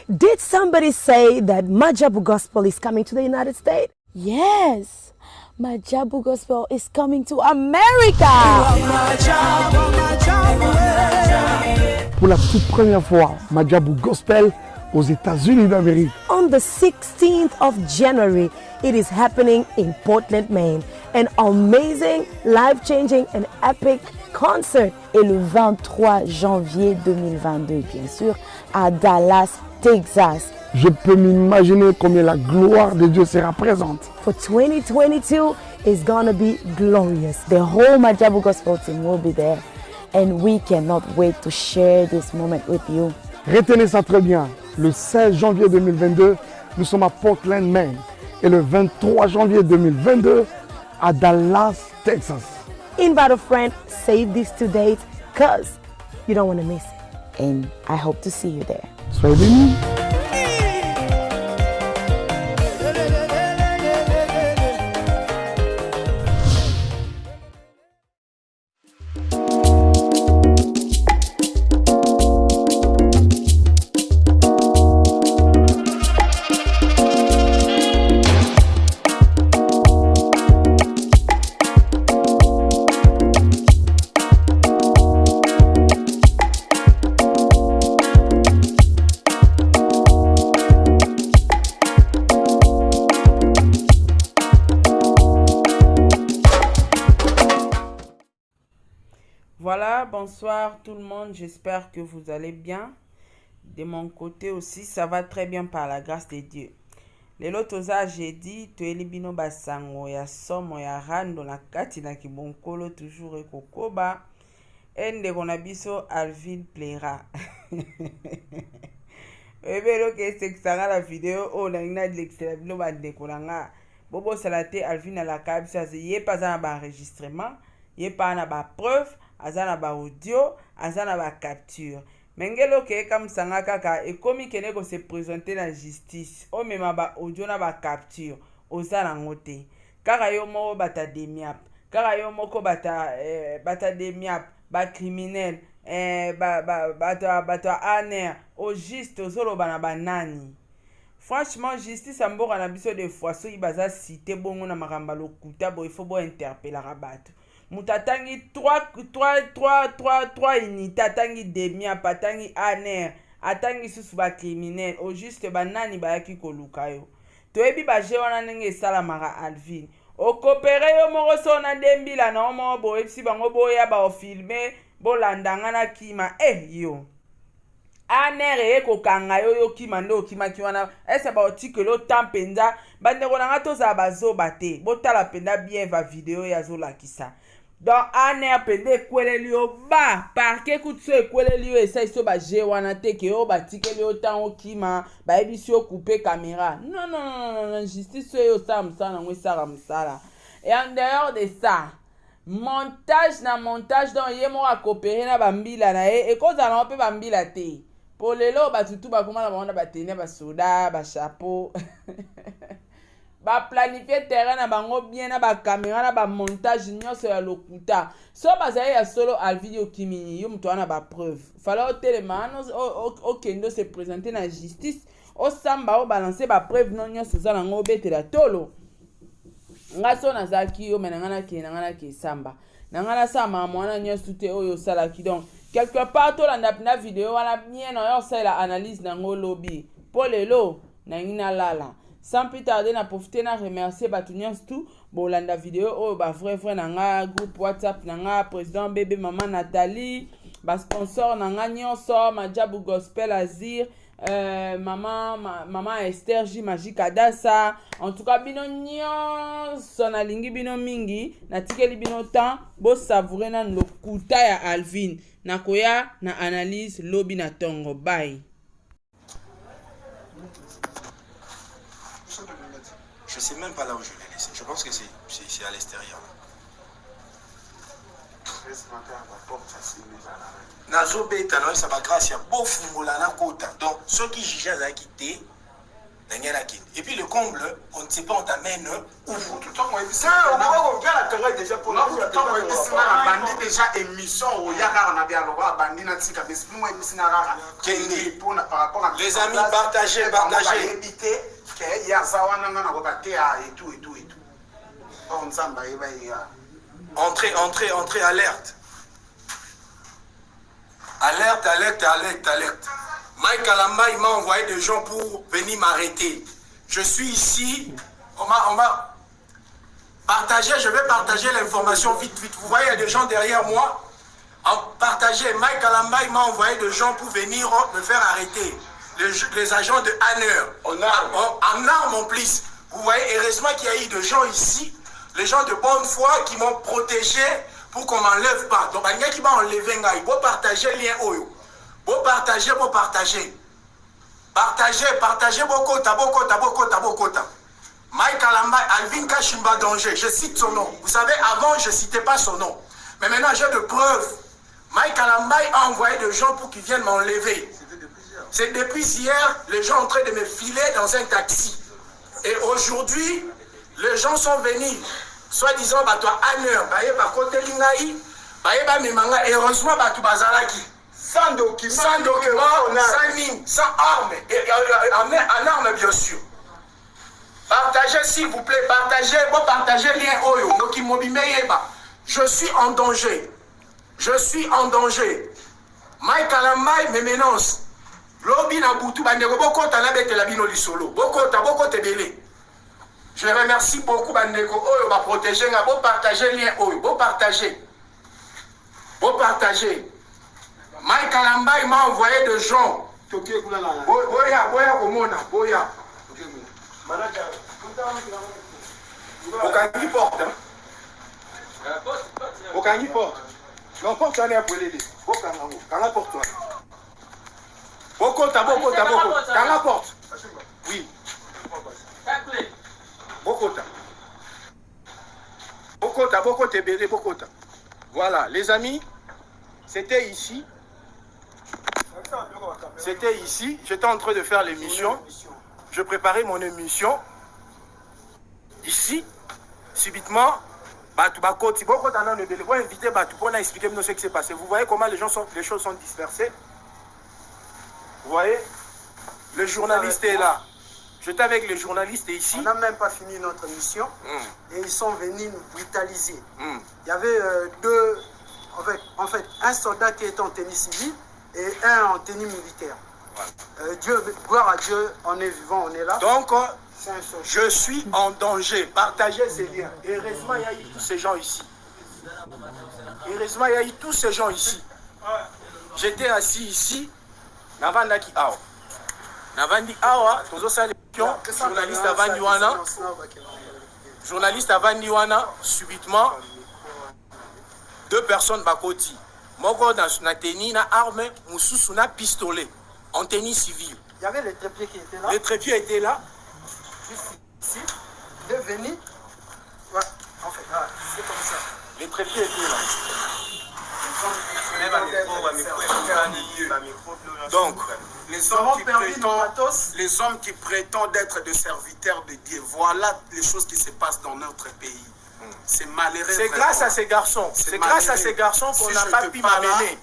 Did somebody say that Majabu Gospel is coming to the United States? Yes, Majabu Gospel is coming to America. Pour la toute première fois, Majabu Gospel aux États-Unis d'Amérique. On the 16th of January, it is happening in Portland, Maine. An amazing, life-changing and epic concert. Et le 23 janvier 2022, bien sûr, à Dallas, Texas. Je peux m'imaginer combien la gloire de Dieu sera présente. For 2022 is gonna be glorious. The whole Majabu Gospel team will be there. And we cannot wait to share this moment with you. Retenez ça très bien. Le 16 janvier 2022, nous sommes à Portland, Maine. Et le 23 janvier 2022, à Dallas, Texas. Invite a friend, save these 2 dates, cause you don't want to miss it. And I hope to see you there. Soyez bénis. Voilà, bonsoir tout le monde, j'espère que vous allez bien. De mon côté aussi, ça va très bien par la grâce de Dieu. Lelo toza jeudi, toeli bino basango ya somo ya rando na kati na kibonkolo toujours ekokoba. Ende kona biso Alvin plaira. Ebelo ke seksanga la video o na ina l'extrait bino bande konanga. Bobo salate Alvin ala kabisa ye pas na ba enregistrement, ye pas na ba preuve. Azana ba audio, azana ba capture. Mengelo ke kam sanga kaka e komi kene ko se présenter la justice. O mema ba audio na ba capture. Ozana ngote. Kaka yo mo bata demiap. Kaka yo moko bata demiap, ba criminel, bata aner, au juste ozolo bana banani. Franchement, justice amboka na biso de fois so ibaza cité bongo na makamba lokuta bo il faut bo interpeller rabato. Mutatangi 3 unité, atangi demi, atangi aner, atangi susu ba criminel, au juste banani bayaki koluka yo. Toyebi ba je wana nenge sala mara Alvin. O kopere yo moko so na dembila na omo bo epsi bango boya ba o filmer, bo landanga na kima yo. Aner ko kanga yo kima ndo kima kiwana ese ba otikelo tampenza bande ko nanga to za bazo bate. Botala penda bien va video ya zo lakisa. Donc aner pende kweleli yo ba parke kutso ekweleli yo esa iso ba je wana te ke yo batikeli yo tango kima ba ebisi yo couper caméra. Non, justice yo sa msala ngwe sara msala. Et en dehors de ça, montage donc ye mo a coopérer na bambila na e koza na pe bambila te. Pour lelo batutu bakoma na banda batene ba soda ba chapeau. Ba planifier terrain na bango bien na ba caméra na ba montage nyonso ya lokuta. So bazaye ya solo al video kimini yo mto na ba preuve. Fala o téléman o kendo se présenter na justice. O samba o balancer ba preuve non nyonso za ngo betela tolo. Ngaso na zaki yo menangana ke samba. Nangana sama mwana nyonso te oyo sala ki donc quelque part to la na vidéo wana bien yo sa la analyse na ngo lobby. Pour lelo na ngina lala. Sans plus tarder, na profiter na remercier batunions tout bolanda vidéo oh ba vrai nanga groupe WhatsApp nanga président bébé maman Nathalie ba sponsor nanga nyonso Majabu Gospel Azir maman Esther J Magique Adassa en tout cas bino nyonso na lingi bino mingi na tikeli bino temps bo savourer na lokuta ya Alvin na koya na analyse lobby na tongo bye. Je sais même pas là où je l'ai laissé. Je pense que c'est à l'extérieur. Nazo beta na ça va grâce ya bofu molana kota. Donc ceux qui jugent à quitté Et puis le comble, on ne sait pas, on t'amène où. Tout le temps, on a déjà pour bandi déjà émission au Yara, on a bien le bandi natika, mais c'est moi émission rara. Par rapport à les amis, partagez. Éviter qu'il y a ça, on a et tout. Entrez, alerte. Alerte. Mike Kalamba, il m'a envoyé des gens pour venir m'arrêter. Je suis ici, on m'a partagé, je vais partager l'information vite. Vous voyez, il y a des gens derrière moi. Partagez, Mike Kalamba, il m'a envoyé des gens pour venir me faire arrêter. Les agents de Hanner. En armes en plus. Vous voyez, heureusement qu'il y a eu des gens ici, les gens de bonne foi qui m'ont protégé pour qu'on ne m'enlève pas. Donc, il y a qui m'a enlevé, il faut partager le lien. Vous partagez. Partagez beaucoup. Mike Kalamba, Alvin Kashimba danger. Je cite son nom. Vous savez, avant, je ne citais pas son nom. Mais maintenant, j'ai de preuves. Mike Kalamba a envoyé des gens pour qu'ils viennent m'enlever. C'est depuis hier, les gens sont en train de me filer dans un taxi. Et aujourd'hui, les gens sont venus. Soi-disant, toi, Hanner, par côté Lingaï, heureusement, tu Bazalaki. Sans document, sans mine, sans armes, en armes bien sûr. Partagez s'il vous plaît, partagez lien Oyo, je suis en danger. Mike Kalamba me menace. Lobi na butu bandeko bokota na bete la bino lisolo. Bokota belé. Je remercie beaucoup bandeko Oyo va protéger nga bo partager lien Oyo, bo partager. Mike Kalamba, il m'a envoyé des gens. Boya. Okangi porte. Okangi porte. Non, porte, on est à Pouelé. Kanga porte. Bokota. Kanga porte. Oui. Bokota. Voilà, les amis, c'était ici. J'étais en train de faire l'émission. Je préparais mon émission. Ici, subitement, pour inviter pour expliquer ce qui s'est passé. Vous voyez comment les choses sont dispersées. Vous voyez, le journaliste est là. J'étais avec les journalistes ici. On n'a même pas fini notre mission. Et ils sont venus nous brutaliser. Il y avait en fait, un soldat qui était en tenue civile et un en tenue militaire. Gloire à Dieu, on est vivant, on est là. Donc, je suis en danger. Partagez ces liens. Heureusement, il y a eu tous ces gens ici. J'étais assis ici. Navandaki Awa. Navandi Awa, journaliste Avandiwana, subitement, 2 personnes bakoti. Moko na tenue na arme, mususu na pistolet, en tenue civile. Il y avait les trépieds qui étaient là. Les trépieds étaient là. Ici, devenu. Ouais, en fait, c'est comme ça. Les trépieds étaient là. Donc, les hommes qui prétendent être des serviteurs de Dieu, voilà les choses qui se passent dans notre pays. C'est malheureux. C'est grâce à ces garçons. C'est grâce à ces garçons qu'on n'a pas pu m'amener.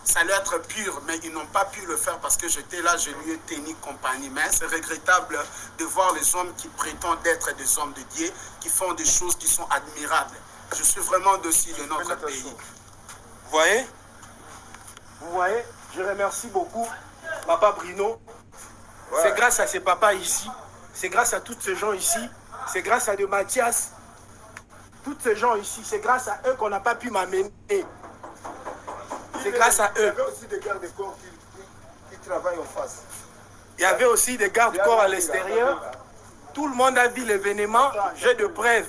Ça doit être pur, mais ils n'ont pas pu le faire parce que j'étais là, je lui ai tenu compagnie. Mais c'est regrettable de voir les hommes qui prétendent être des hommes de Dieu, qui font des choses qui sont admirables. Je suis vraiment dessus de notre pays. Vous voyez? Vous voyez? Je remercie beaucoup Papa Bruno. Ouais. C'est grâce à ces papas ici, c'est grâce à tous ces gens ici, c'est grâce à de Mathias, tous ces gens ici, c'est grâce à eux qu'on n'a pas pu m'amener. C'est grâce à eux. Il y avait aussi des gardes-corps qui travaillent en face. Il y avait aussi des gardes-corps à l'extérieur. Tout le monde a vu l'événement. J'ai de preuves.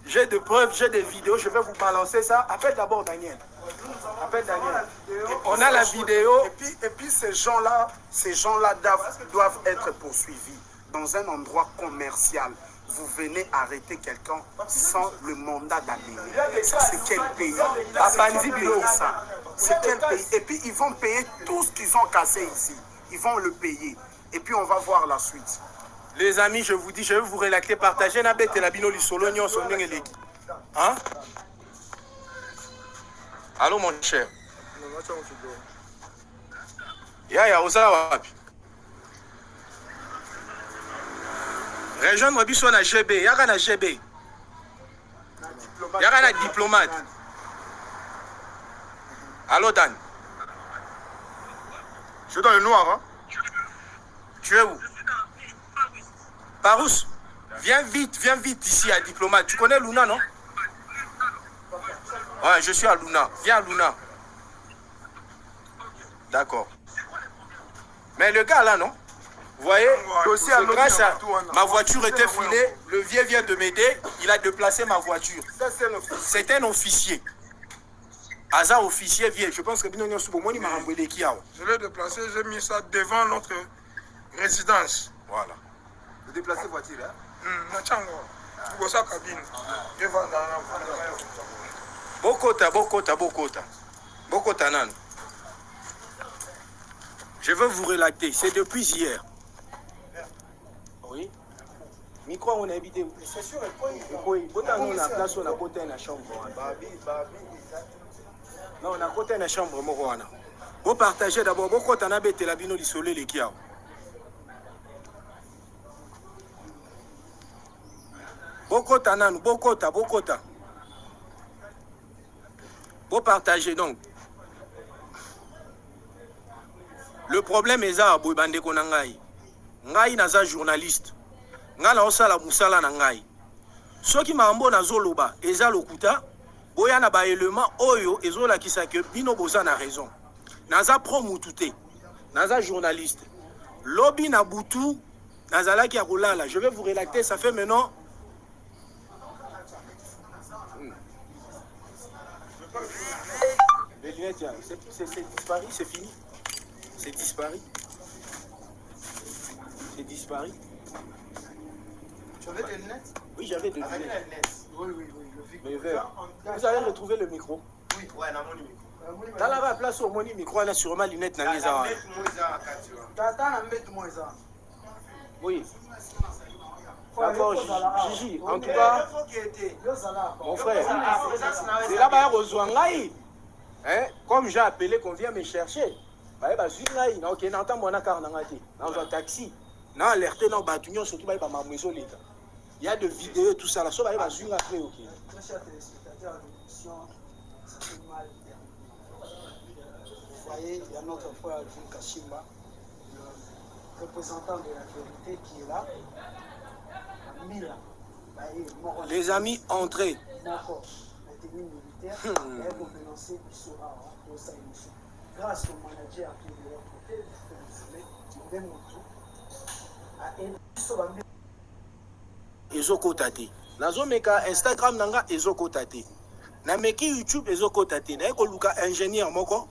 J'ai des vidéos. Je vais vous balancer ça. Appelle d'abord Daniel. Appelle Daniel. On a la vidéo. Et puis ces gens-là doivent être poursuivis dans un endroit commercial. Vous venez arrêter quelqu'un sans le mandat d'amener. Ça, c'est quel pays? C'est quel pays? Et puis, ils vont payer tout ce qu'ils ont cassé ici. Ils vont le payer. Et puis, on va voir la suite. Les amis, je vous dis, je vais vous relaxer, partager na bête la bino li solo nyon son leki. Hein? Allô mon cher. Ya osala wapi. Rejoindre biso na GB, yaka na GB. Yaka na diplomate. Allô Dan. Je suis dans le noir, hein? Tu es où? Parousse, viens vite ici à Diplomate. Tu connais Luna, non? Ouais, je suis à Luna. Viens à Luna. D'accord. Mais le gars là, non? Vous voyez, c'est grâce à ma voiture était filée, le vieux vient de m'aider, il a déplacé ma voiture. C'est un officier. Hasard officier vient. Je pense que Binonio Soubomoni m'a renvoyé qui a. Je l'ai déplacé, j'ai mis ça devant notre résidence. Voilà. Vous déplacez voiture, hein? Pour sa cabine. Bokota nan. Je veux vous relater. C'est depuis hier. Oui. Micro, on a habité. C'est sûr, on a place, on a côté dans la chambre. Non, on a côté dans la chambre. Vous partagez d'abord. Bokota na bête la bino du soleil les kia. Bokota nan, Bokota. Vous partagez donc. Le problème est ça, Boubande Konangai. Ngai naza journaliste. Ngala osala musala na ngai. Soki mambo na zoloba, eza lokuta, boya na ba élément oyo ezola kisake bino boza na raison. Naza promutute. Naza journaliste. Lobby na butu, nazala ki akolala. Je vais vous relater, ça fait maintenant. Les lunettes, c'est disparu, c'est fini. C'est disparu. C'est disparu. Tu avais des lunettes? Oui, j'avais des lunettes. Oui, le verre. Vous allez retrouver le micro. Oui, ouais, dans mon micro. Dans la place au moni micro, là, sûrement lunettes dans les arts. Oui. D'accord, Gigi. En tout cas, mon frère, c'est là-bas aux Ouangaï. Comme j'ai appelé qu'on vient me chercher. Il y a des vidéos, tout ça. Là, ça va après. Ok. Très chers téléspectateurs de l'émission, c'est mal. Vous voyez, il y a notre frère Alvin Kashimba, le représentant de la vérité qui est là. Les amis, entrez. Grâce au manager qui est de leur côté, Ezoko tate. Nazomeka Instagram nanga ezoko tate. Nameki YouTube ezoko tate. Na eko luka ingénieur moko.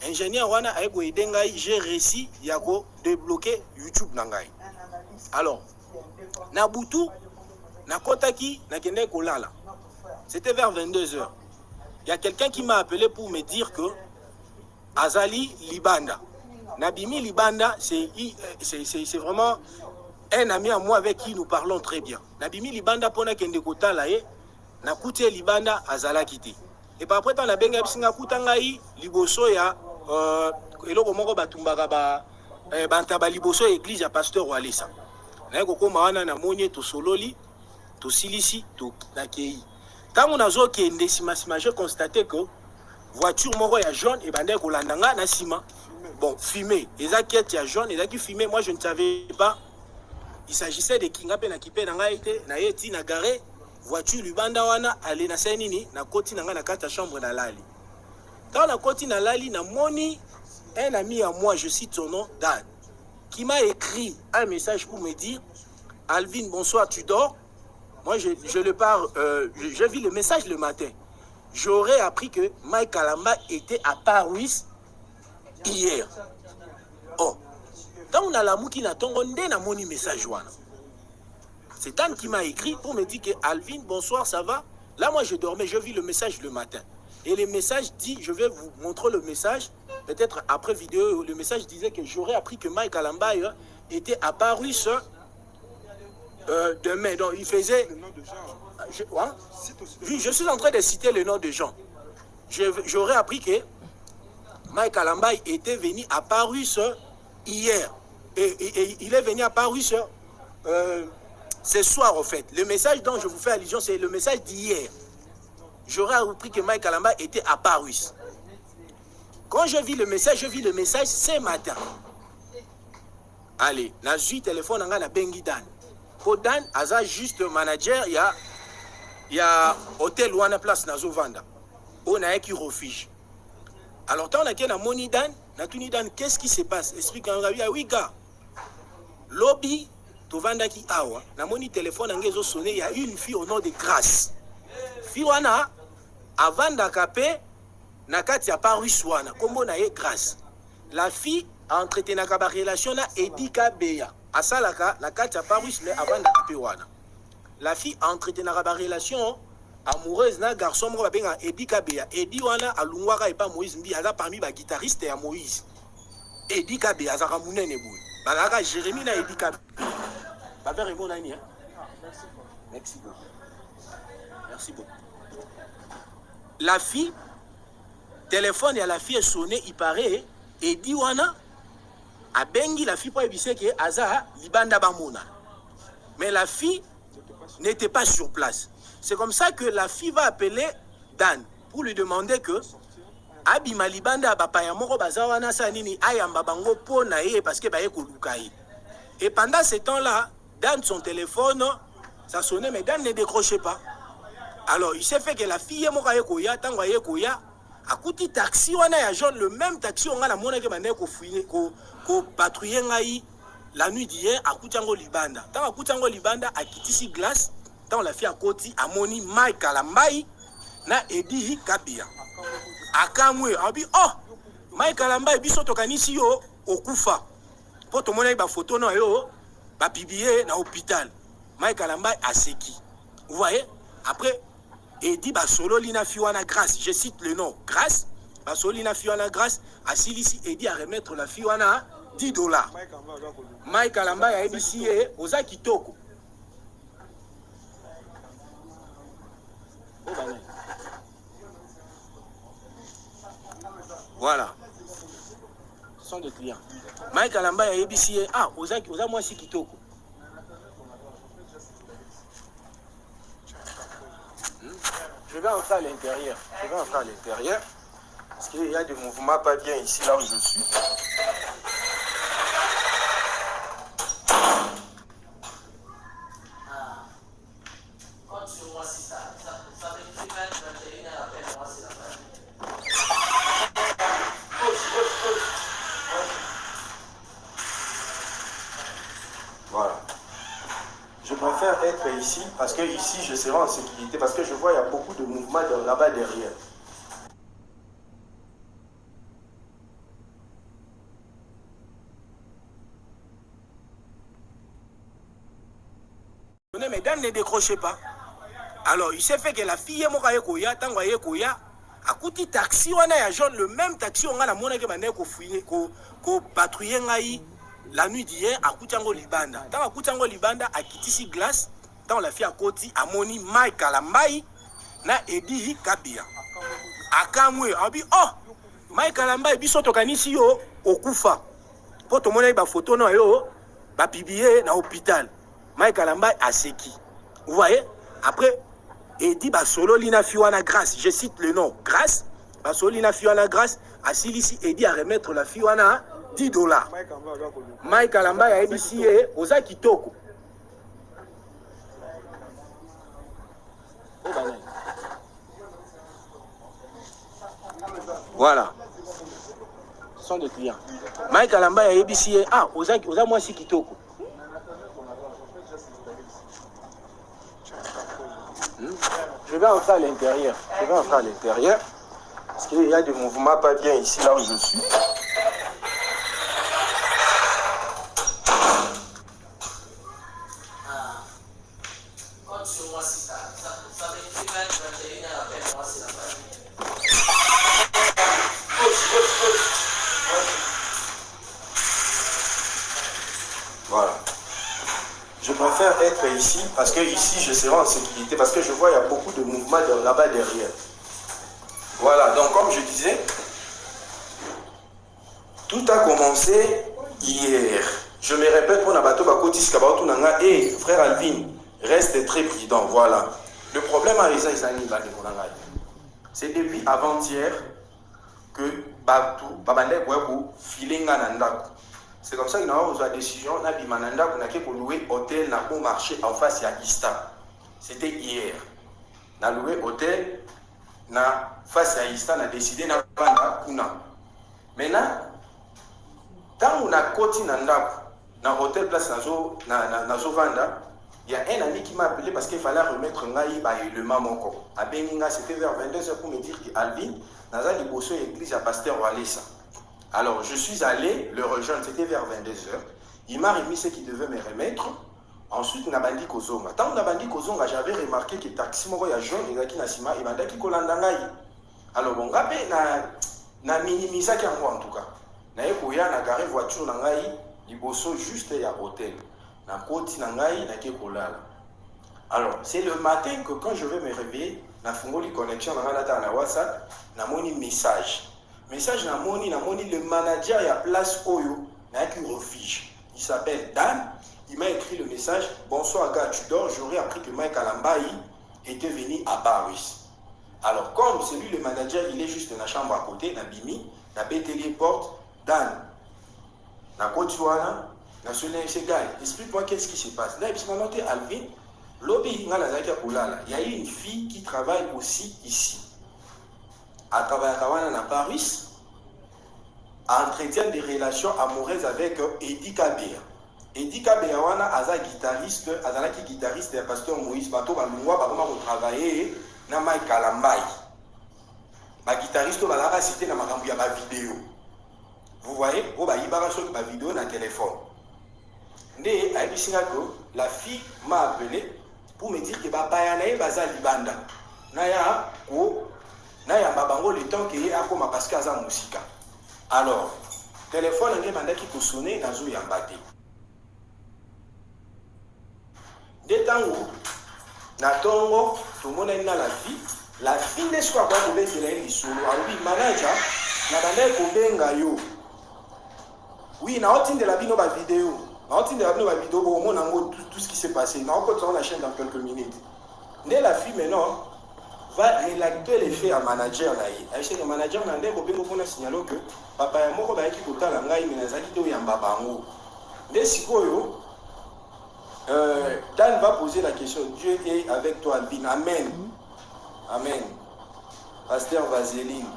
Ingénieur wana aiko edengai j'ai réussi yako débloquer YouTube nangai. Alors, na butu na kotaki na kende kolala. C'était vers 22h. Il y a quelqu'un qui m'a appelé pour me dire que Azali Libanda. Nabimi Libanda, c'est vraiment un ami à moi avec qui nous parlons très bien. Nabimi Libanda pona kende kota la e, na kutie Libanda azala kiti. Et par après, na benga bisinga kutangai liboso ya eloko moko batumbaka bantaba liboso église ya pasteur Walesa. Na ko koma wana na monye to sololi, to silisi, to nakei. Quand on a zokende sima j'ai constaté que voiture moko ya jaune et bande kolandanga na sima. Bon, fumé. Les inquiètes, il y a jaune, les qui fumé, moi je ne savais pas. Il s'agissait de Kingape na Kipé na été, na yeti na garé, voiture Lubanda wana, allez na senini, na koti na na kata chambre na lali. Quand na koti na lali, na moni, un ami à moi, je cite son nom, Dan, qui m'a écrit un message pour me dire, Alvin, bonsoir, tu dors? Moi je le parle, j'ai vu le message le matin. J'aurais appris que Mike Kalamba était à Paris hier. Oh, quand on a la mouki na tongo nde na moni message wana. C'est Anne qui m'a écrit pour me dire que Alvin, bonsoir, ça va? Là, moi, je dormais, je vis le message le matin. Et le message dit, je vais vous montrer le message, peut-être après vidéo, le message disait que j'aurais appris que Mike Kalamba était à Paris demain. Donc il faisait... Le nom de Jean. Oui, je suis en train de citer le nom de Jean. J'aurais appris que Mike Alambay était venu à Paris hier. Et il est venu à Paris ce soir, en fait. Le message dont je vous fais allusion, c'est le message d'hier. J'aurais appris que Mike Alambay était à Paris. Quand je vis le message ce matin. Allez, na zui téléphone na bengi Dan. Pour Dan, aza juste manager, il y a hôtel ou na place na Zovanda. On a qui refuge. Alors, tant qu'on a moni Dan, na tuni Dan, qu'est-ce qui se passe? Explique-moi, oui, gars. Lobby, to vanda ki awa, na moni téléphone angezo sonné, il y a une fille au nom de Grâce. Fille wana, avant d'akape, na kati ya Paris wana, kombo na ye Grâce. La fille a entretenu na relation na Edika Beya. Asalaka, na kati ya Paris, mais avant d'akape wana. La fille a entretenu na relation amoureuse na garçon moko babenga Edika Beya. Edi wana alungwaka epa Moïse Mbi, aza parmi ba guitariste ya Moïse. Edika Beya azaka munene boy. Balaka Jérémie na Edika Beya. Ba faire bon nani hein. Merci beaucoup. Merci beaucoup. La fille, téléphone et la fille est sonné, il paraît, et dit wana, a bengi la fille pour éviter que Aza libanda bamona. Mais la fille n'était pas sur place. C'est comme ça que la fille va appeler Dan pour lui demander que Abima libanda bapaya moko baza wana sa nini ayamba bango po na ye parce que ba ye kolukai. Et pendant ce temps-là, Dan son téléphone, ça sonnait mais Dan ne décrochait pas. Alors, il s'est fait que la fille est mokayekoya, tango yekoya, a coûté taxi, on a jaune le même taxi, on a la monnaie qui m'a dit qu'on patrouiller la nuit d'hier à Koutango Libanda. Tant à Koutango Libanda, à Kitisi Glace, tant la fille à Koti, à Moni, Mike Alambai, na Edi Kabia. À Kamwe, on dit, oh, Mike Alambai, biso tokanisi yo, au Koufa. Pour tout le monde, ba photo, no yo, ba publié na hôpital. Mike Alambai a Seki. Vous voyez? Après, et dit Basolo Lina Fiwana Grâce, je cite le nom, Grâce, Basolo Lina Fiwana Grâce, à Silici et dit à remettre la Fiwana $10. Mike Alamba a ABC Oza Kitoko. Voilà. Ce sont des clients. Mike Alamba a ABC, Oza moi si Kitoko. Je vais entrer à l'intérieur. Parce qu'il y a des mouvements pas bien ici, là où je suis. Voilà. Je préfère être ici parce que ici je serai en sécurité parce que je vois il y a beaucoup de mouvements là-bas derrière. Mais Dan ne décrochait pas. Alors il s'est fait que la fille est mokayekoya, tango yekoya, a coûté taxi, on a jaune le même taxi, on a la monnaie qui m'a dit qu'on patrouiller la nuit d'hier à Koutango Libanda. Dans Koutango Libanda, à Kitisi Glace, dans la fille à Koti, à Moni, Mike Alambai, na Edi Kabia. À Kamwe, on dit, oh, Mike Alambai, biso tokanisi yo, au Koufa. Pour tout le monde, ba photo, no yo, ba publié na hôpital. Mike Alambai a Seki. Vous voyez? Après, Edi Basolo Lina Fiwana Grâce, je cite le nom, Grâce, Basolo Lina Fiwana Grâce, à Silici, Edi à remettre la Fiwana $10. Mike Alamba a ABC Oza Kitoko. Voilà. Ce sont des clients. Mike Alamba a ABC Oza moi si Kitoko. Je vais entrer à l'intérieur. Parce qu'il y a des mouvements pas bien ici, là où je suis. Voilà. je préfère être ici parce que ici je serai en sécurité, parce que je vois il y a beaucoup de mouvements là-bas derrière. Voilà, donc comme je disais, tout a commencé hier. Je me répète pour Nabato Bakotis Kabato Nanga et frère Alvin, reste très prudent. Voilà. Le problème à Risa Isani, c'est depuis avant-hier que Batou, Babandek Webou, Filinga Nandaku. C'est comme ça qu'il y a une décision, Nabi Mananda, qu'on a pour louer hôtel, n'a pas marché en face à Ista. C'était hier. On a loué hôtel, na face à Ista, on a décidé na vendre kuna. Maintenant, quand on a côté na hôtel place nazo vanda, il y a un ami qui m'a appelé parce qu'il fallait remettre le mamoko. À Beninga, c'était vers 22h pour me dire qu'Alvin, Naza Liboso église à Pasteur Walesa. Alors, je suis allé le rejoindre, c'était vers 22h. Il m'a remis ce qu'il devait me remettre. Ensuite, on a bandi Kozonga. Tant on a bandi Kozonga, j'avais remarqué que le taxi moko ya jaune et qui nasima et bandaki kolandangai. Alors, bon, gabe na minimisa qui en tout cas. Na ekoya na garé voiture na ngai liboso juste ya hôtel. Na koti na ngai na ke kolala. Alors, c'est le matin que quand je vais me réveiller, na fungoli connexion na ngana na WhatsApp, na moni message. Message na moni le manager ya place Oyo na qui refuge. Il s'appelle Dan. Il m'a écrit le message. Bonsoir gars, tu dors. J'aurais appris que Mike Alambaï était venu à Paris. Alors comme c'est lui le manager, il est juste dans la chambre à côté, na bimi, na bételi porte. Dan, na kotuana, na sonné ce gars. Explique-moi qu'est-ce qui se passe. Là il m'a noté Alvin. Lobby ngala zaki kulala. Il y a une fille qui travaille aussi ici. À travailler à Paris, entretient des relations amoureuses avec Eddie Kabir. Eddie Kabir est guitariste, guitariste de Pasteur Moïse Bato Balungwa, qui travailler dans Mike Alambaï. Ma guitariste va citer dans ma vidéo. Vous voyez, il y a une vidéo dans le téléphone. La fille m'a appelé pour me dire que papa est Libanda. Na babango le temps qu'il y a comme parce qu'il y a la musique. Alors, téléphone est mandé qui peut sonner dans une yambate. Dès temps où, Natongo, tout le monde est dans la fille n'est pas pour mettre les solo. Alors, oui, manager, n'a bandé kobenga yo. Oui, na hotine de la vidéo, na hotine de la vidéo, au moins tout ce qui s'est passé. Na encore sur la chaîne dans quelques minutes. Dès la fille maintenant va relater les faits à manager naïe. Aïe, le manager n'a pas de signalé que papa est mort qui coûte la ngaï, mais les alliés de Yambabango. Dès Sikoyo, Dan va poser la question. Dieu est avec toi, Alvin. Amen. Amen. Pasteur Vaseline.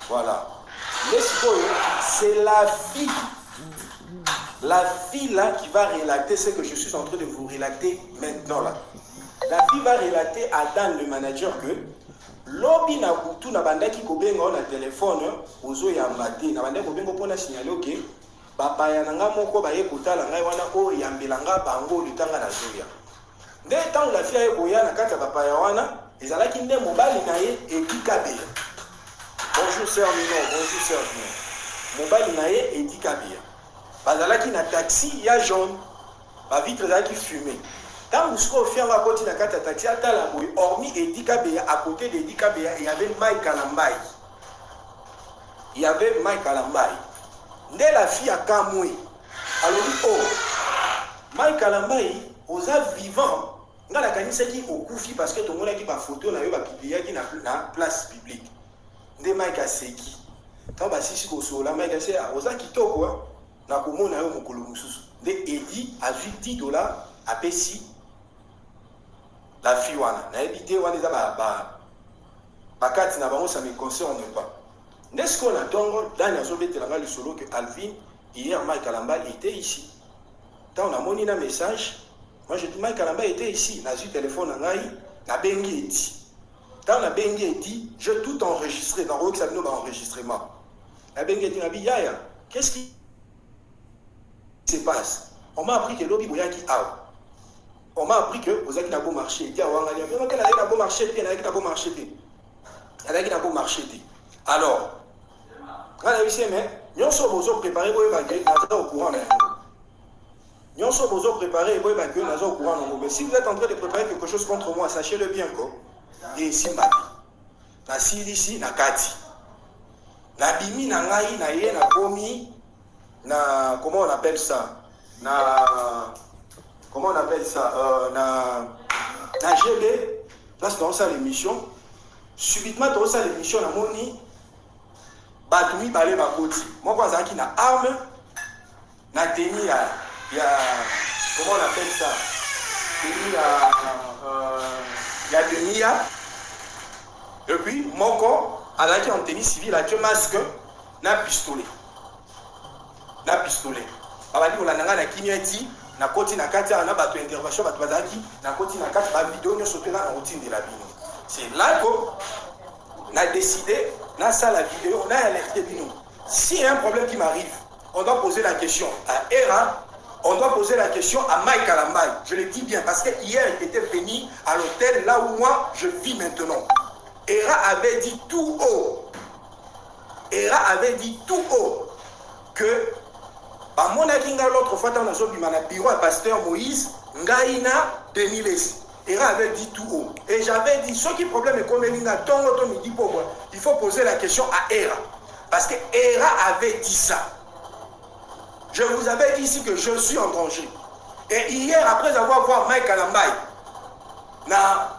Voilà. Dès Sikoyo, c'est la fille. La fille là qui va relater ce que je suis en train de vous relater maintenant là. La fille va relater à Dan le manager que lobi na kutu na bandaki kobenga na téléphone ozo ya mbate na bandaki kobenga pona signaler OK papa ya nanga moko ba yekutala ngai wana o yambelanga bango litanga na zoya nde tant la fille ekoya na kata papa ya wana ezalaki nde mobali na ye Edikabe. Bonjour sœur Mino, bonjour sœur Mino. Mobali na ye Edikabe. Bazalaki na taxi ya jaune ba vitre zalaki fumée. Quand vous avez fait un côté de la taxi, hormis Eddie Kabea, à côté d'Eddie Kabea, il y avait Mike Alambaï. Il y avait Mike Alambaï. Dès la fille à Kamoué, alors oh, Mike Alambaï, aux âges vivants, on a la canisse qui au Koufi parce que tout le monde a dit ma photo, on a eu ma publié qui n'a place publique. Dès Mike a séki. Quand on si au sol, Mike a séki, aux âges qui toquent, on a comment on a eu mon colomoussous. Dès Eddie a vu $10 à Pessi. La fille wana na évité wana za ba kati na bango ça me concerne pas. N'est-ce qu'on a donc dans la zone de le solo que Alvin hier Mike Alamba était ici. Quand on a moni na message, moi je dis Mike Alamba était ici, na zu téléphone na ngai na bengi eti. Quand on a bengi eti, je tout enregistré dans Rock Sabino ba enregistrement. La bengi eti na bi yaya, qu'est-ce qui se passe? On m'a appris que lobby boyaki out. On m'a appris que vous avez un beau marché. Alors, quand on a vu mais nous sommes préparés pour au courant. Nous sommes préparés, mais si vous êtes en train de préparer quelque chose contre moi, sachez-le bien. Et Simba, na Silisi, na Kati, na Bimi, na Ngai, na Ye, na Komi, na comment on appelle ça, comment on appelle ça, na GD, là c'est dans ça l'émission. Subitement dans ça l'émission, na Moni, Batoumi, Balé, Bakoti. Moi, quand j'ai na arme, na tenir, il y a, comment on appelle ça, il y a Denia. Et puis, mon corps, à la en tenue civile, avec un masque, un pistolet. Un pistolet. Abali, on a un kinyati, na koti na kati, on a battu intervention, battu bazaki, na koti na kati, la vidéo, nous sauté là, la routine de la bino. C'est là qu'on a décidé, dans ça la vidéo, on a alerté bino. S'il y a un problème qui m'arrive, on doit poser la question à Era, on doit poser la question à Mike Alambay. Je le dis bien, parce que hier, il était venu à l'hôtel, là où moi, je vis maintenant. Era avait dit tout haut. Era avait dit tout haut que par mon akinga l'autre fois dans le bureau à pasteur Moïse Ngaïna Deniles. Era avait dit tout haut. Et j'avais dit ce qui problème est comme il faut poser la question à Era. Parce que Era avait dit ça. Je vous avais dit ici que je suis en danger. Et hier, après avoir vu Mike Alambay, na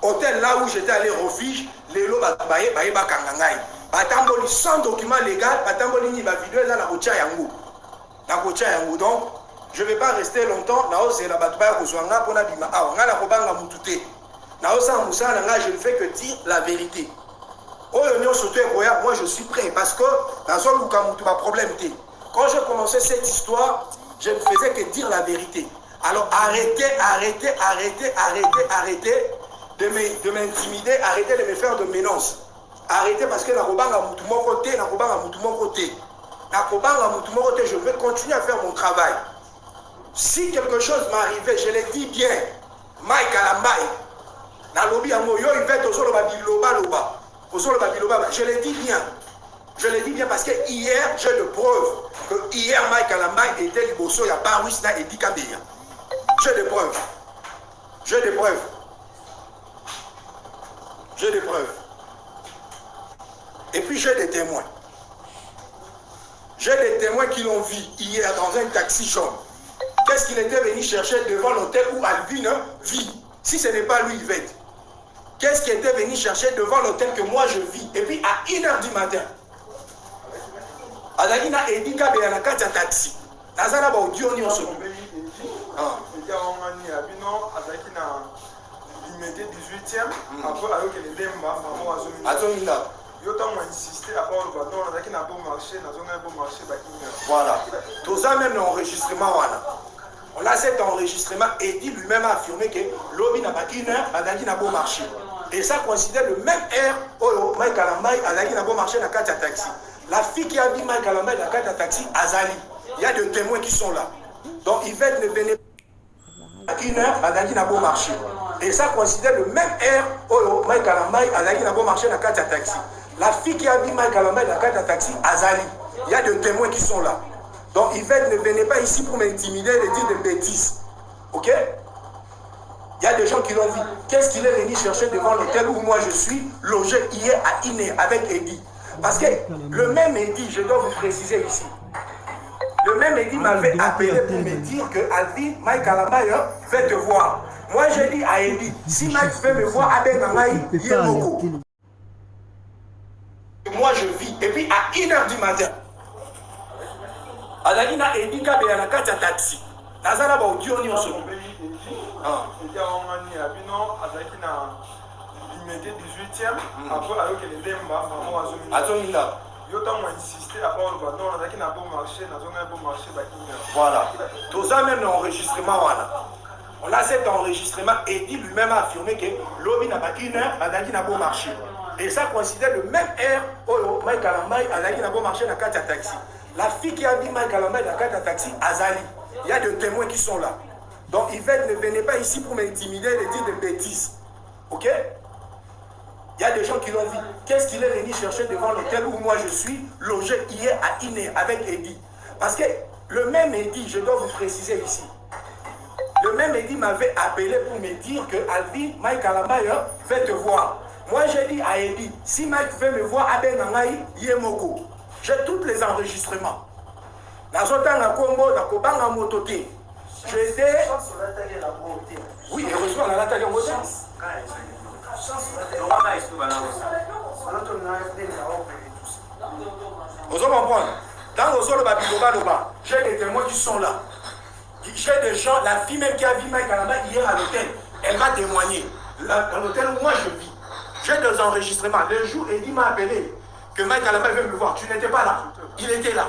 hôtel là où j'étais allé refuge, les lots baye bakangangai. Batamboli sans document légal, batamboli ni ba vidéo là na kocha yango. Na kocha yango. Donc, je ne vais pas rester longtemps na ose la batba ko zwanga pona bima awa ngala ko banga mutute. Na osa musala nga je ne fais que dire la vérité. Oyo nyo soto ekoya, moi je suis prêt parce que dans son luka mutu ba problème té. Quand je commençais cette histoire, je ne faisais que dire la vérité. Alors arrêtez de m'intimider, arrêtez de me faire de menaces. Arrêtez parce que je vais continuer à faire mon travail. Si quelque chose m'arrivait, je l'ai dit bien, Mike Alambay, je l'ai dit bien. Je l'ai dit bien parce que hier, j'ai de preuves que hier, Mike Alambay était liboso, il y a Barouisna et Dikabia. J'ai des preuves. J'ai des preuves. J'ai des preuves. Et puis j'ai des témoins. J'ai des témoins qui l'ont vu hier dans un taxi jaune. Qu'est-ce qu'il était venu chercher devant l'hôtel où Alvin vit? Si ce n'est pas lui, Yvette. Qu'est-ce qu'il était venu chercher devant l'hôtel que moi je vis? Et puis à 1h du matin, Adalina et Dika Beyanaka taxi. Nazana ba audio ni oso. Ah. C'était en Abino, Adakina, il mettait 18e, après alors que les Lemba, maman Azomina. Yo tant insisté à part le bâton, Adakina bon marché, Nazona bon marché, voilà. Tout ça même l'enregistrement voilà. On a cet enregistrement et dit lui-même a affirmé que l'homme n'a pas une heure, Adakina bon marché. Et ça considère le même air où Mike Alambay, Adakina bon marché dans 4 taxi. La fille qui a dit Mike Alambay dans 4 taxi, Azali. Il y a des témoins qui sont là. Donc Yvette ne venait pas à 1 heure, Adakina bon marché. Et ça considère le même air où Mike Alambay, Adakina bon marché dans 4 taxi. La fille qui a dit Mike Alambay dans 4 taxi, Azali. Il y a des témoins qui sont là. Donc Yvette ne venait pas ici pour m'intimider et dire des bêtises. Ok? Il y a des gens qui l'ont vu. Qu'est-ce qu'il est venu chercher devant l'hôtel où moi je suis logé hier à Iné avec Eddie? Parce que le même Eddie, je dois vous préciser ici, le même Eddie m'avait appelé pour me dire que Alvin, Mike Alambay fait te voir. Moi j'ai dit à Eddie, si Mike veut me voir avec Namaï, Yemoko. Moi je vis. Et puis à 1h du matin, Adalina Eddie Kabeyanaka taxi. Nazana ba audio ni oso. C'était en Abino, Adakina, il mettait 18e, après alors que les Lemba, maman Azomina. Yo tant insisté à part le bâton, Adakina bon marché, Nazona bon marché, voilà. Tout ça même l'enregistrement voilà. On a cet enregistrement et dit lui-même a affirmé que l'homme n'a pas 1 heure, Adakina bon marché. Et ça considère le même air où Mike Alambay, Adakina bon marché dans 4 taxi. La fille qui a dit Mike Alambay dans 4 taxi, Azali. Il y a des témoins qui sont là. Donc Yvette ne venait pas ici pour m'intimider et dire des bêtises. Ok? Il y a des gens qui l'ont vu. Qu'est-ce qu'il est venu chercher devant l'hôtel où moi je suis logé hier à Iné avec Eddie? Parce que Le même Eddy, je dois vous préciser ici, le même Eddy m'avait appelé pour me dire que Alvin, Mike Alambaya veut te voir. Moi j'ai dit à Eddy, si Mike veut me voir, Abenangaï, Yemoko. J'ai tous les enregistrements. Nazotanga Congo, Nakobanga Mototé. J'étais. Oui, heureusement, on a l'attaque en moto. Vous comprenez? Dans le sol, j'ai des témoins qui sont là. J'ai des gens, la fille même qui a vu Mike Alamba hier à l'hôtel, elle m'a témoigné. Dans l'hôtel où moi je vis, j'ai des enregistrements. Le jour, Eddy m'a appelé que Mike Alamba veut me voir. Tu n'étais pas là. Il était là.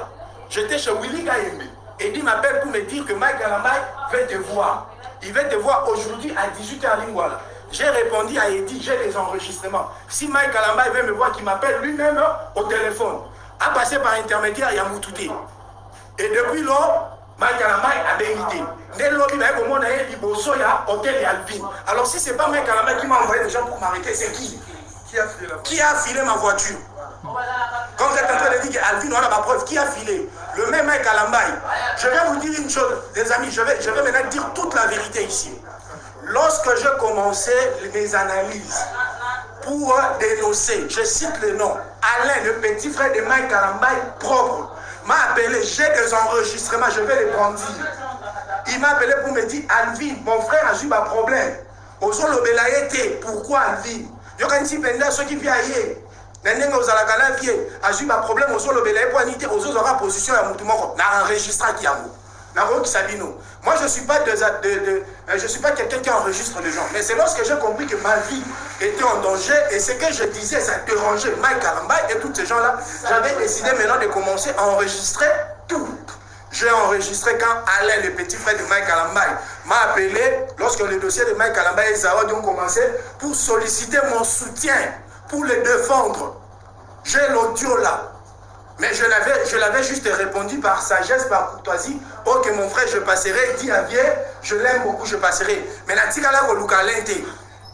J'étais chez Willy Gayembe. Eddy m'appelle pour me dire que Mike Alamba veut te voir. Il veut te voir aujourd'hui à 18h à Lingwala. J'ai répondu à Eddy, j'ai des enregistrements. Si Mike Alamba veut me voir, qu'il m'appelle lui-même au téléphone. A passé par intermédiaire, il y a Moutouté. Et depuis là, Mike Alamba a bénité. Dès lors, il y a hôtel et Alvin. Alors si ce n'est pas Mike Alamba qui m'a envoyé des gens pour m'arrêter, c'est qui? Qui a filé ma voiture? Quand vous êtes en train de dire qu'Alvin, on a ma preuve, qui a filé? Le même Mike Alamba. Je vais vous dire une chose, les amis, je vais maintenant dire toute la vérité ici. Lorsque je commençais mes analyses pour dénoncer, je cite le nom, Alain, le petit frère de Mike Alamba, propre, m'a appelé, j'ai des enregistrements, je vais les brandir. Il m'a appelé pour me dire, Alvin, mon frère a eu un problème. Ozolo Belayete, pourquoi Alvin? Il y a un petit peu ceux qui viennent ailleurs. Nenenge ozalaka vie a eu un problème ozolo Belayete pour aniter aux autres position à Moutoumoko. N'a enregistré qui a mou. Moi, je ne suis pas, quelqu'un qui enregistre les gens. Mais c'est lorsque j'ai compris que ma vie était en danger et ce que je disais, ça dérangeait Mike Alamba et tous ces gens-là, j'avais décidé maintenant de commencer à enregistrer tout. J'ai enregistré quand Alain, le petit frère de Mike Alamba, m'a appelé lorsque le dossier de Mike Alamba et Zawadi ont commencé pour solliciter mon soutien, pour les défendre. J'ai l'audio là. Mais je l'avais juste répondu par sagesse, par courtoisie. Oh, que mon frère, je passerai. Dit à Vieux, je l'aime beaucoup, je passerai. Mais la tigala ko luka lente.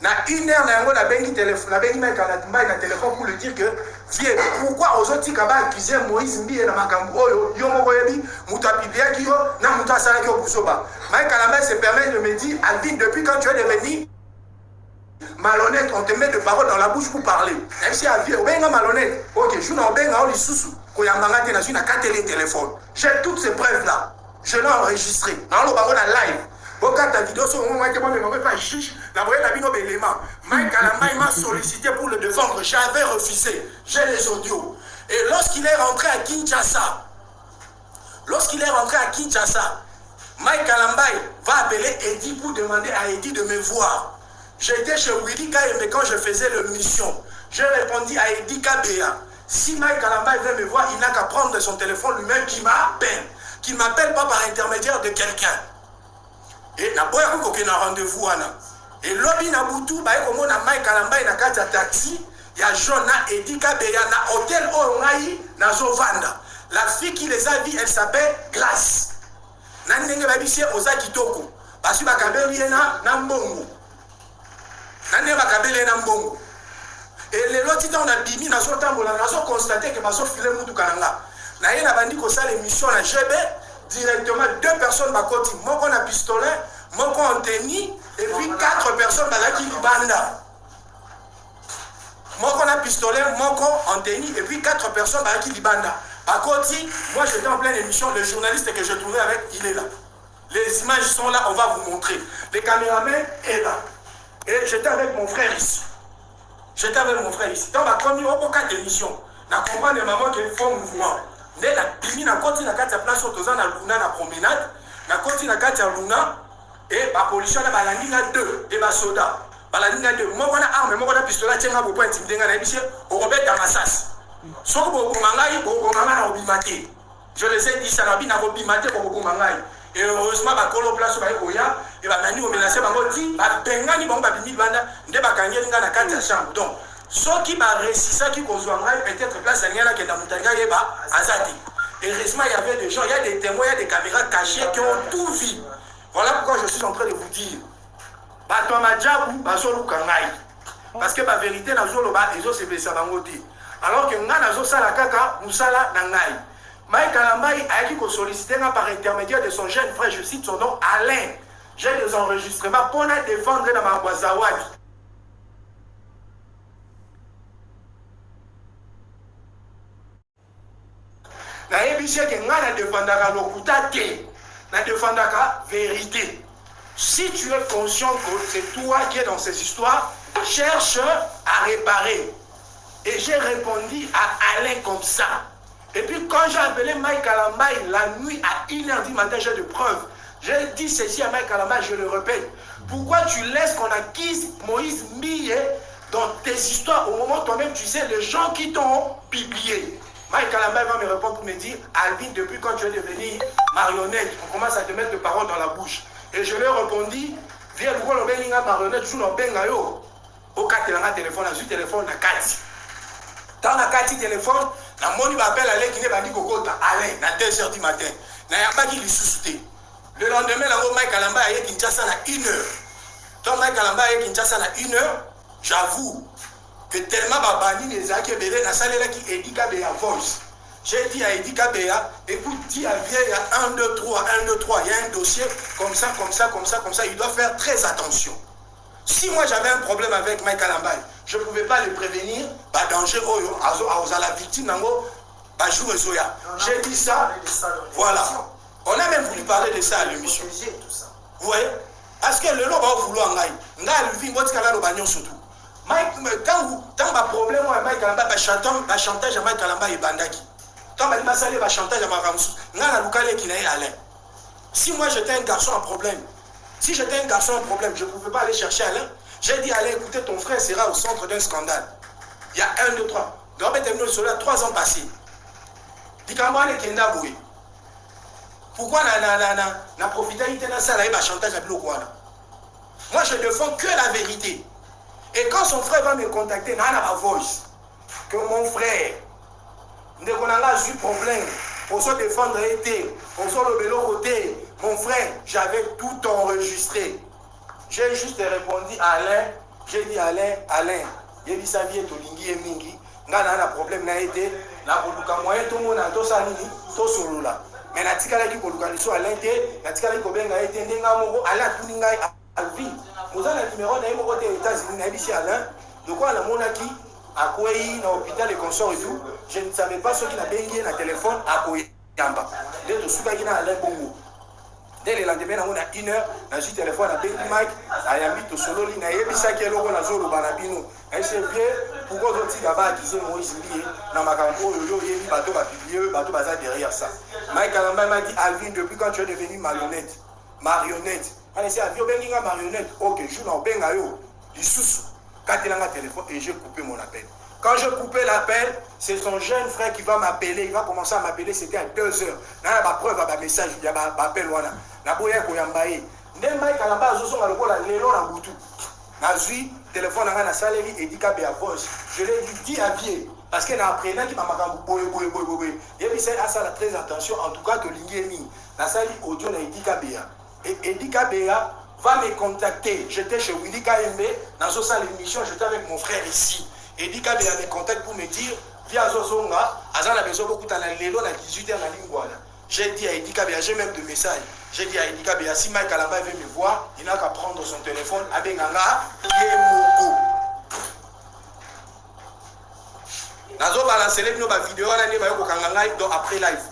Na une heure, na a bengi téléphone, na bengi mec na téléphone pour lui dire que Vieux, pourquoi aux autres kaba accuser Moïse Mbi na makambo oyo, yo moko yebi, muta pibia ki yo, na muta sala ki yo busoba. Mike Alamba se permet de me dire, Alvin, depuis quand tu es devenu malhonnête, on te met de paroles dans la bouche pour parler. Même si Alvin, on benga malhonnête. Ok, je n'en benga on li sousou. J'ai toutes ces preuves-là. Je l'ai enregistré. Dans le baron live. Quand ta vidéo sur moi, Mike Alamba m'a sollicité pour le défendre. J'avais refusé. J'ai les audios. Et lorsqu'il est rentré à Kinshasa, Mike Alamba va appeler Eddy pour demander à Eddy de me voir. J'étais chez Willy Kayembe quand je faisais l'émission. J'ai répondu à Eddy Kabea. Si Mike Alamba veut me voir, il n'a qu'à prendre son téléphone lui-même qui m'appelle. Qu'il ne m'appelle pas par intermédiaire de quelqu'un. Et n'a pas eu rendez-vous. Et lobby n'a boutou, comme Mike Alamba il a un taxi, il y a Jona Eddy Kabea, na hôtel Orongaï, na Zovanda. La fille qui les a vus, elle s'appelle Glace. Nandenge babishe Ozakitoko. Parce que Bakabeli na mbongo. Nandenge Bakabeli na mbongo. Et les lotis on a bimi na so tambola na so constater que baso filé mutu kananga. Na yena bandi ko sala émission na GB directement deux personnes bakoti moko na pistolet, moko en tenue et puis quatre personnes bazaki libanda. Moko na pistolet, moko en tenue et puis quatre personnes bazaki libanda. Bakoti, moi j'étais en pleine émission, le journaliste que je trouvais avec, il est là. Les images sont là, on va vous montrer. Les caméramans est là. Et j'étais avec mon frère ici. Dans ma première cas d'émission, je comprends les mamans qui font mouvement. Je suis en train de faire place au Luna, la promenade. Je suis en train de faire Luna. Et la police a deux. Et la soda. Il a deux. Moi, j'ai arme, moi, j'ai pistolet. Je suis en train de faire Robert Damassas. Je les ai dit, ça n'a pas été et heureusement, il y a place et il y a menacé, donc, ceux qui ont réussi ça, qui ont peut-être place à Niala qui est dans Moutanga, et heureusement, il y avait des gens, il y a des témoins, il y a des caméras cachées qui ont tout vu. Voilà pourquoi je suis en train de vous dire. Parce que la vérité, alors que nous avons ça la kaka, nous sommes là. Mike Alambaï a dit qu'on sollicitait par intermédiaire de son jeune frère, je cite son nom, Alain. J'ai des enregistrements pour la défendre dans ma Boazawadi. Je défendre la vérité. Si tu es conscient que c'est toi qui es dans ces histoires, cherche à réparer. Et j'ai répondu à Alain comme ça. Et puis quand j'ai appelé Mike Alambaï la nuit à 1h du matin, j'ai de preuves. J'ai dit ceci à Mike Alambaï, je le répète. Pourquoi tu laisses qu'on acquise Moïse Mille dans tes histoires au moment où toi-même tu sais les gens qui t'ont publié? Mike Alambaï va me répondre pour me dire, Alvin, depuis quand tu es devenu marionnette, on commence à te mettre des paroles dans la bouche. Et je lui ai répondu, viens le voir le benga marionnette, joue le benga yo. Au cas de téléphone, à téléphone, à Kati. Dans la Kati téléphone, la moni m'appelle Alain qui n'est pas dit Kokota, Alain, à 2h du matin. Il n'y a pas qui lui sous-souté. Le lendemain, là, Mike Alambaï a Kinshasa à 1h. Quand Mike Alambaï a Kinshasa à 1h, j'avoue que tellement Babani les a qui belé la salle là qui Edika Béa voice. J'ai dit à Edika Béa, écoute, dis à Vieux, il y a 1, 2, 3, 1, 2, 3, il y a un dossier comme ça, comme ça, comme ça, comme ça, il doit faire très attention. Si moi j'avais un problème avec Mike Alambaï, je ne pouvais pas le prévenir, bah danger, à la victime, j'ai dit ça, voilà. On a même voulu parler de ça à l'émission. Vous voyez? Parce que le lot va vouloir en aille. On a le vin, surtout. Tant que problème avec Mike Alambaï, chantage à Mike Alambaï et Bandaki. Tant que chantage à Maramsou, on a le qui n'a Alain. Si moi j'étais un garçon en problème, je ne pouvais pas aller chercher Alain. J'ai dit Alain, écoutez, ton frère sera au centre d'un scandale. Il y a 1, 2, 3. Donc, on a 3 ans passés. Pourquoi on a profité de ça, il y a un chantage à Bloquana? Moi, je défends que la vérité. Et quand son frère va me contacter, il y a ma voice. Que mon frère, dès qu'on a eu problème, pour se défendre, pour se lever le côté, mon frère, j'avais tout enregistré. J'ai juste répondu à Alain, j'ai dit Alain, il dit ça vient de Lingui et Mingi, on a un problème, n'a été, n'a pas moyen, tout le monde a tout ça, tout solo là. Mais la tika qui pour le soit Alain, la tika qui pour a été, Alain, tout le monde a vu. Nous avons le numéro des États-Unis, n'a ici Alain, de quoi la monarchie, à quoi il dans l'hôpital et consort et tout, je ne savais pas ce qu'il a béni dans le téléphone, à quoi il y a. Dès que ce qu'il a Alain Bongo. Dès le lendemain, on a 1 heure, on a eu téléphone à Benny Mike, à Yambi, au solo, il y a eu ça qui est là, on a zolo, banabino. Et c'est vrai, pourquoi d'autres là-bas disent Moïse lié, dans ma campo, il y a eu bateau, bateau bazar derrière ça. Mike Alambaï m'a dit, Alvin, depuis quand tu es devenu marionnette? On a dit, Alvin, ben, il marionnette. Ok, je suis dans Bengayo, il sous, quand il a un téléphone, et j'ai coupé mon appel. Quand je coupais l'appel, c'est son jeune frère qui va m'appeler. Il va commencer à m'appeler, c'était à 2 heures. Il y a ma preuve, un message, il y a un appel. Je l'ai dit, dis à Vieux, parce qu'il y a un apprenant qui m'a dit, il a dit, très attention, en tout cas, que l'Ingémi, la salle audio n'a Edika Béa. Et Edika Béa va me contacter. J'étais chez Willy KMB, dans ce salle d'émission, j'étais avec mon frère ici. Edika Béa me contacte pour me dire, viens à Zozonga, Azan a besoin beaucoup de l'élo à 18h dans la ligne. J'ai dit à Edika Béa, j'ai même des messages. J'ai dit à Edika Béa, si Mike Alambaï veut me voir, il n'a qu'à prendre son téléphone à Benganga, Yemoko. Nazo balancer les vidéos, après live.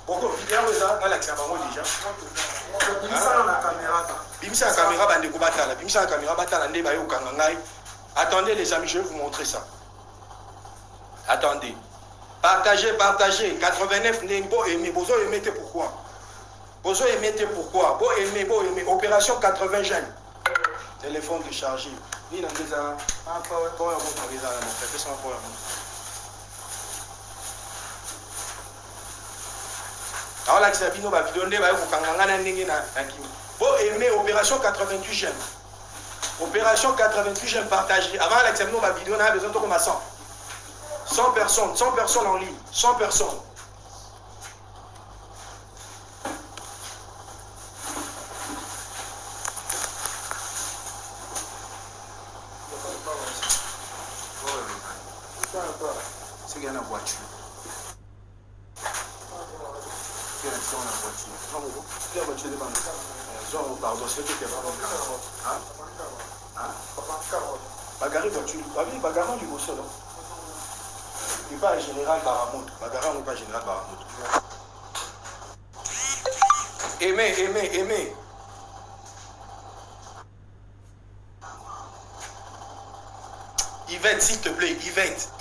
Pourquoi vidéo ça, déjà. Bimisa la caméra, bandeko batala. Bimisa la caméra, batala, nde bayo kangangai. Attendez les amis, je vais vous montrer ça. Attendez. Partagez. 89 Nembo aimé. Bozo aimé, pourquoi? Bozo aimé, pourquoi? Bo aimé. Opération 80 jeunes. Téléphone déchargé. Ni dans des ans. Alors là, c'est vidéo, Bo aimé, opération 88 jeunes. Opération 88 jeunes partagés. Avant l'examen de ma vidéo, on a besoin de comme 100. 100 personnes en ligne. 100 personnes. C'est qu'il y a une voiture. Pardon, c'est que Bagari voiture, Bagari du Bosso, non? Il n'est pas général Baramoto. Bagari n'est pas général Baramoto. Aimez. Yvette, s'il te plaît,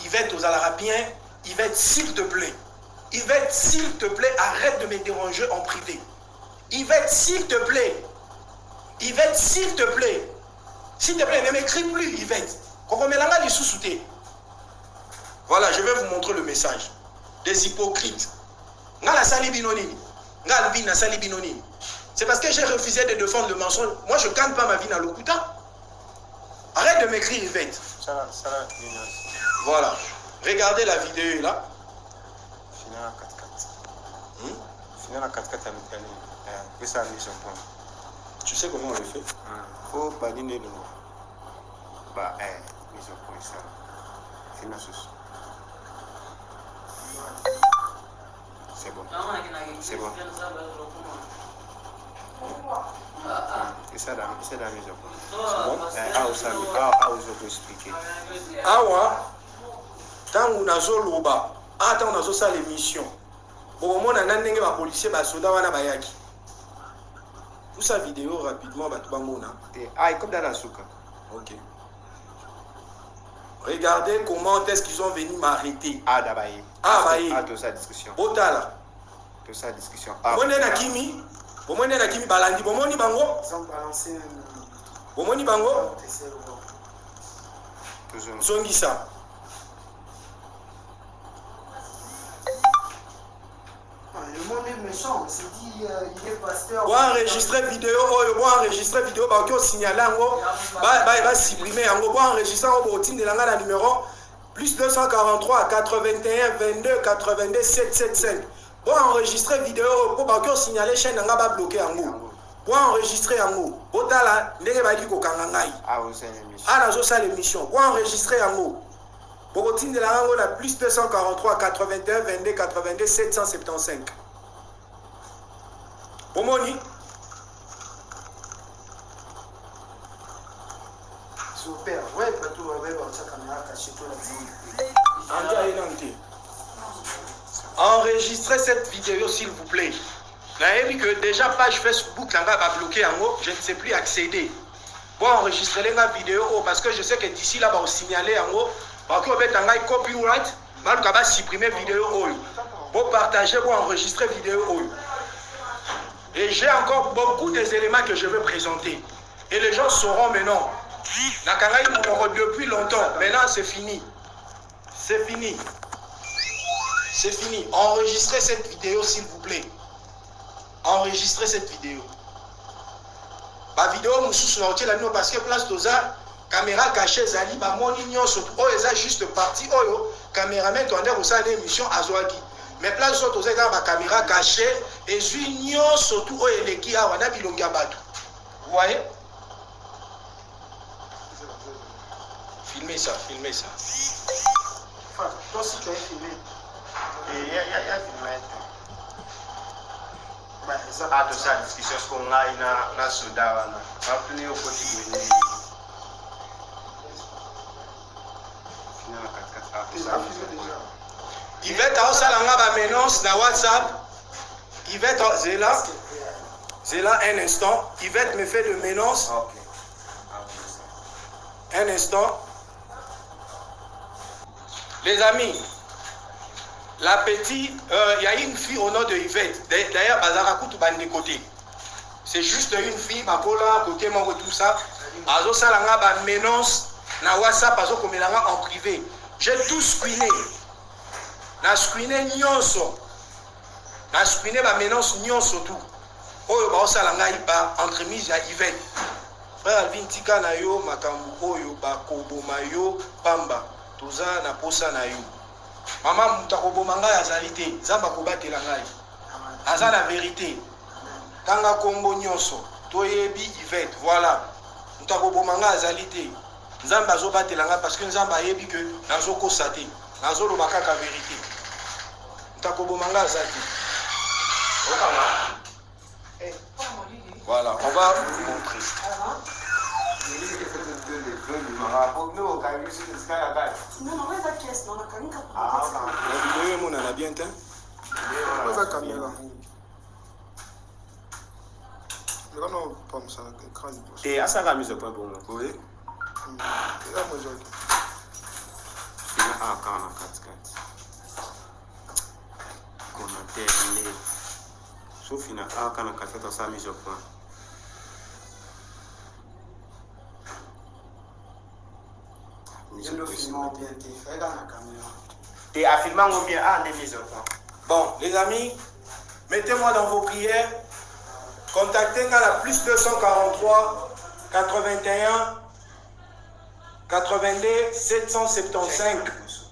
Yvette aux Alarabiens, Yvette, s'il te plaît. Yvette, s'il te plaît, arrête de me déranger en privé. Yvette, s'il te plaît. Yvette, s'il te plaît. S'il te plaît, ne m'écris plus, Yvette. Voilà, je vais vous montrer le message. Des hypocrites. C'est parce que j'ai refusé de défendre le mensonge. Moi, je ne gagne pas ma vie dans le Lokuta. Arrête de m'écrire, Yvette. Voilà. Regardez la vidéo là. Tu sais comment on le fait? Faut badiner le mot. Mise au point, ça. C'est bon. C'est bon. C'est la mise au point. C'est bon? Vous expliquer. Tant qu'on a zoloba, tant on a ça l'émission. Bon, on a un policier, soda, wana bayaki. Pour sa vidéo rapidement, comme dans la souka. Ok. Regardez comment est-ce qu'ils ont venu m'arrêter. D'abord. Tout ça discussion. Otala. Tout ça discussion. Bomone na kimi. Bomone na kimi balandi. Bomoni bango. Bomoni bango. Zongisa. Le monde est méchant, on s'est dit il est pasteur. Bon enregistrer vidéo, bah on signaler ango, bah supprimer ango, bon enregistrer au team de la numéro plus 243 81 22 82 775. Bon enregistrer vidéo pour bah on signaler chaîne anga ba bloquer ango. Bon enregistrer ango. Botala ndenge ba di ko kangangai. Nazo ça l'émission. Bon enregistrer ango. Pour team de la ango la plus 243 81 22 82 775. Bomoni. Super. Ouais, pas tout, ouais, ça caméra cachée tout là. Enregistrez cette vidéo s'il vous plaît. Naïmi que déjà page Facebook là va bloquer en haut, je ne sais plus accéder. Bon enregistrer la vidéo parce que je sais que d'ici là va vous signaler en haut, parce que vous avez un copyright, mal va supprimer vidéo haut. Pour partager, pour enregistrer vidéo haut. Et j'ai encore beaucoup d'éléments que je veux présenter. Et les gens sauront maintenant. Nakanga depuis longtemps. Maintenant, c'est fini. C'est fini. C'est fini. Enregistrez cette vidéo, s'il vous plaît. Enregistrez cette vidéo. Ma vidéo, parce que place d'Oza, caméra cachée, Zali, Oza juste parti, Oyo, caméraman, on a aussi une émission à Zoaki. Mais place d'autres, vous avez la caméra cachée et j'union surtout au Eleki à Wana Bilonga Batou. Vous voyez? Filmez ça. Enfin, toi aussi tu as filmé. Il y a filmé. Tout ça, discussion, ce qu'on a, il y a Souda, on a appelé au quotidien. Yvette a aussi la menace dans WhatsApp. Yvette, c'est là un instant. Yvette me fait de menace. Un instant. Les amis, la petite, il y a une fille au nom de Yvette. D'ailleurs, Bazarakou tout de côté. C'est juste une fille, ma cola, côté mon tout ça. Azo salanga ba menace na WhatsApp, azo komelanga en privé. J'ai tout screené. Na screené nyonso. Na screené ba menace nyonso tout. Oyo ba osalanga iba entremise ya Yvette. Frère Alvin tika na yo makambu oyo ba koboma yo pamba. Toza na posa na yo. Maman mutakoboma ngai azali te. Nzamba kobatela ngai. Aza la vérité. Tanga kombo nyonso. Toyebi Yvette. Voilà. Mutakoboma ngai azali te. Nzamba azobatela ngai parce que Nzamba ayebi que nazokosa te. Nazoloba kaka vérité. Mutakoboma ngai azali te. Voilà, on va vous montrer. On a bien temps. Et à ça, la mise au point pour moi. Oui. Sauf qu'il y a un canal qui fait sa mise au point. Et affirmant bien à des mises au point. Bon, les amis, mettez-moi dans vos prières. Contactez à la plus 243 81 82 775.